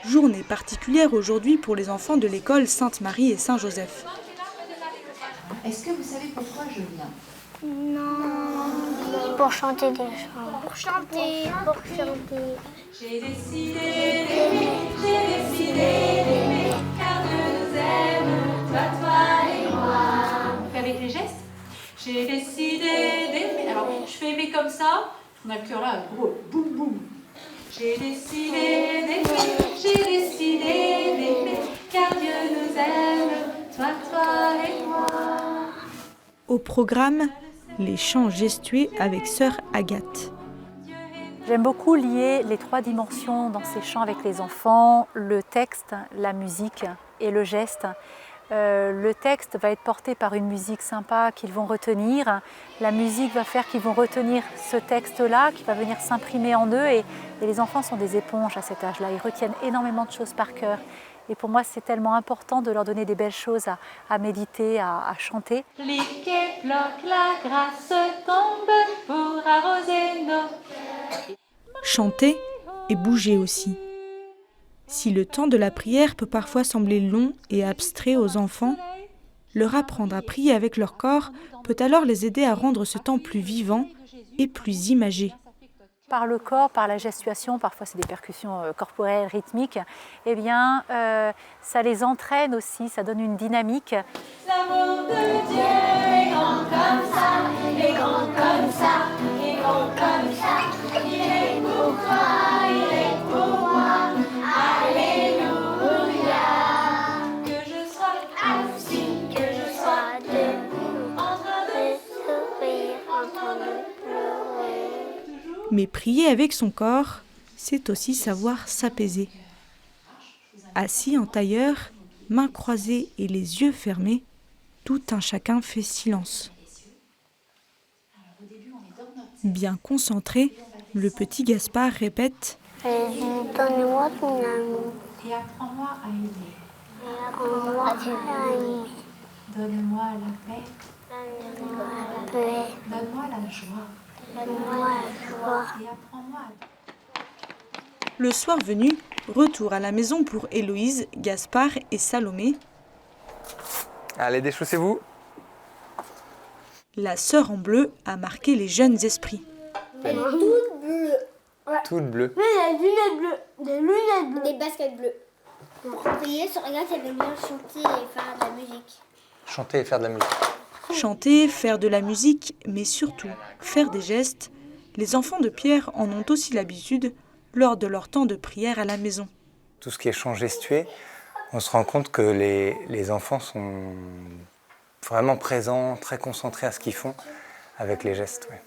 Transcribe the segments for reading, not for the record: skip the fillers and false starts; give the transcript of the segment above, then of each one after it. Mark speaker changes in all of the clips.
Speaker 1: Journée particulière aujourd'hui pour les enfants de l'école Sainte-Marie et Saint-Joseph.
Speaker 2: Est-ce que vous savez pourquoi je viens?
Speaker 3: Non. Pour chanter des chants. Pour chanter.
Speaker 4: J'ai décidé d'aimer, car Dieu nous aime, toi et moi. On fait avec les gestes. J'ai décidé d'aimer. Alors, je fais aimer comme ça. On a le cœur là, gros, boum boum. J'ai décidé d'aimer, car Dieu nous aime, toi et moi.
Speaker 1: Au programme, les chants gestués avec sœur Agathe.
Speaker 5: J'aime beaucoup lier les 3 dimensions dans ces chants avec les enfants, le texte, la musique et le geste. Le texte va être porté par une musique sympa qu'ils vont retenir. La musique va faire qu'ils vont retenir ce texte-là, qui va venir s'imprimer en eux. Et les enfants sont des éponges à cet âge-là. Ils retiennent énormément de choses par cœur. Et pour moi, c'est tellement important de leur donner des belles choses à méditer, à chanter.
Speaker 4: Liquet bloque, la grâce tombe pour arroser nos...
Speaker 1: Chanter et bouger aussi. Si le temps de la prière peut parfois sembler long et abstrait aux enfants, leur apprendre à prier avec leur corps peut alors les aider à rendre ce temps plus vivant et plus imagé.
Speaker 5: Par le corps, par la gestuation, parfois c'est des percussions corporelles, rythmiques, eh bien ça les entraîne aussi, ça donne une dynamique.
Speaker 4: L'amour de Dieu est grand comme ça, est grand comme ça, est grand comme ça. Il est pour toi, il est pour moi. Alléluia. Que je sois assis, que je sois debout, en train de
Speaker 3: Sourire, en train de pleurer.
Speaker 1: Mais prier avec son corps, c'est aussi savoir s'apaiser. Assis en tailleur, mains croisées et les yeux fermés, tout un chacun fait silence. Bien concentré, le petit Gaspard répète
Speaker 3: Donne-moi ton amour.
Speaker 4: Et apprends-moi à aimer.
Speaker 3: Apprends-moi à aimer.
Speaker 4: Donne-moi la paix,
Speaker 3: Donne-moi la paix.
Speaker 4: donne-moi la joie.
Speaker 3: Donne-moi la joie.
Speaker 4: Et apprends-moi à...
Speaker 1: Le soir venu, retour à la maison pour Héloïse, Gaspard et Salomé.
Speaker 6: Allez, déchaussez-vous.
Speaker 1: La sœur en bleu a marqué les jeunes esprits.
Speaker 3: Elle est toute bleue.
Speaker 6: Toute bleue.
Speaker 3: Mais des lunettes bleues. Des lunettes bleues. Des baskets bleues. Pour prier, sur regarde, elle aime bien chanter et faire de la musique.
Speaker 6: Chanter et faire de la musique.
Speaker 1: Chanter, faire de la musique, mais surtout faire des gestes, les enfants de Pierre en ont aussi l'habitude lors de leur temps de prière à la maison.
Speaker 6: Tout ce qui est chant gestué, on se rend compte que les enfants sont vraiment présents, très concentrés à ce qu'ils font avec les gestes. Ouais.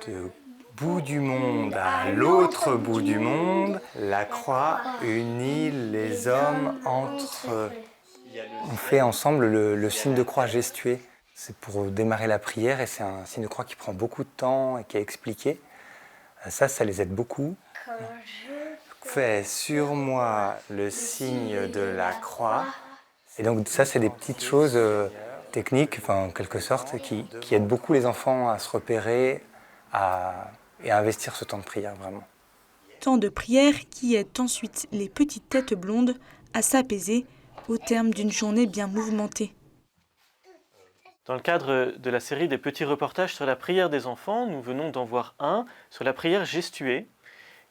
Speaker 6: De bout du monde à l'autre bout du monde, la croix unit les hommes entre eux. On fait ensemble le signe de croix gestué. C'est pour démarrer la prière et c'est un signe de croix qui prend beaucoup de temps et qui est expliqué. Ça les aide beaucoup. Fais sur moi le signe de la croix. Et donc ça, c'est des petites choses techniques, enfin, en quelque sorte, qui aident beaucoup les enfants à se repérer et à investir ce temps de prière, vraiment.
Speaker 1: Temps de prière qui aide ensuite les petites têtes blondes à s'apaiser au terme d'une journée bien mouvementée.
Speaker 7: Dans le cadre de la série des petits reportages sur la prière des enfants, nous venons d'en voir un sur la prière gestuée,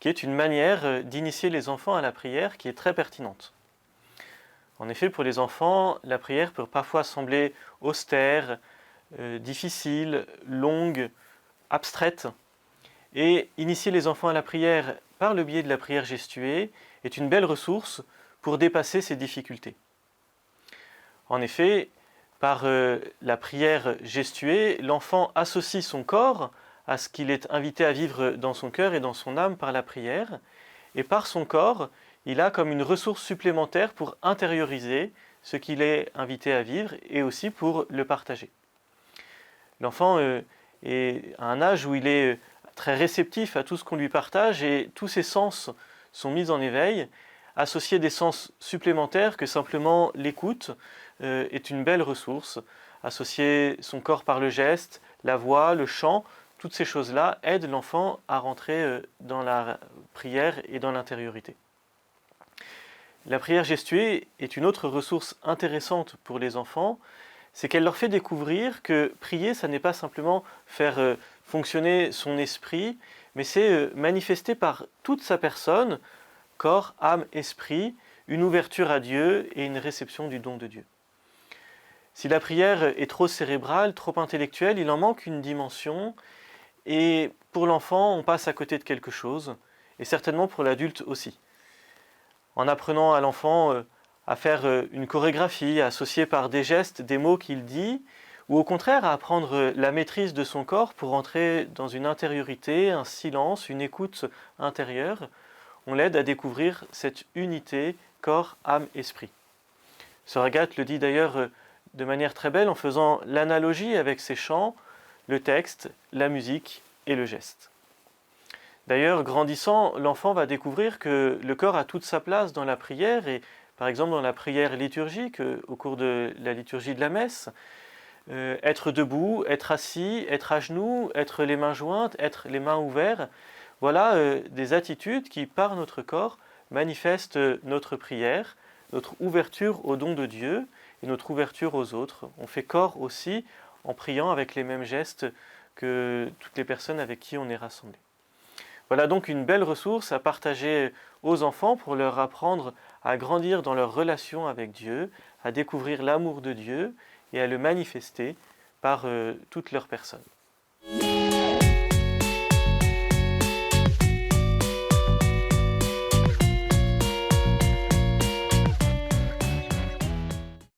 Speaker 7: qui est une manière d'initier les enfants à la prière qui est très pertinente. En effet, pour les enfants, la prière peut parfois sembler austère, difficile, longue, abstraite. Et initier les enfants à la prière par le biais de la prière gestuée est une belle ressource pour dépasser ces difficultés. En effet, par la prière gestuée, l'enfant associe son corps à ce qu'il est invité à vivre dans son cœur et dans son âme par la prière. Et par son corps, il a comme une ressource supplémentaire pour intérioriser ce qu'il est invité à vivre et aussi pour le partager. L'enfant est à un âge où il est très réceptif à tout ce qu'on lui partage et tous ses sens sont mis en éveil. Associer des sens supplémentaires que simplement l'écoute est une belle ressource. Associer son corps par le geste, la voix, le chant, toutes ces choses-là aident l'enfant à rentrer dans la prière et dans l'intériorité. La prière gestuée est une autre ressource intéressante pour les enfants, c'est qu'elle leur fait découvrir que prier, ça n'est pas simplement faire fonctionner son esprit, mais c'est manifester par toute sa personne, corps, âme, esprit, une ouverture à Dieu et une réception du don de Dieu. Si la prière est trop cérébrale, trop intellectuelle, il en manque une dimension, et pour l'enfant, on passe à côté de quelque chose, et certainement pour l'adulte aussi. En apprenant à l'enfant à faire une chorégraphie, à associer par des gestes des mots qu'il dit, ou au contraire à apprendre la maîtrise de son corps pour entrer dans une intériorité, un silence, une écoute intérieure, on l'aide à découvrir cette unité corps, âme, esprit. Sœur Agathe le dit d'ailleurs de manière très belle en faisant l'analogie avec ces chants, le texte, la musique et le geste. D'ailleurs, grandissant, l'enfant va découvrir que le corps a toute sa place dans la prière et par exemple dans la prière liturgique, au cours de la liturgie de la messe, être debout, être assis, être à genoux, être les mains jointes, être les mains ouvertes, voilà des attitudes qui, par notre corps, manifestent notre prière, notre ouverture au don de Dieu et notre ouverture aux autres. On fait corps aussi en priant avec les mêmes gestes que toutes les personnes avec qui on est rassemblés. Voilà donc une belle ressource à partager aux enfants pour leur apprendre à grandir dans leur relation avec Dieu, à découvrir l'amour de Dieu et à le manifester par toute leur personne.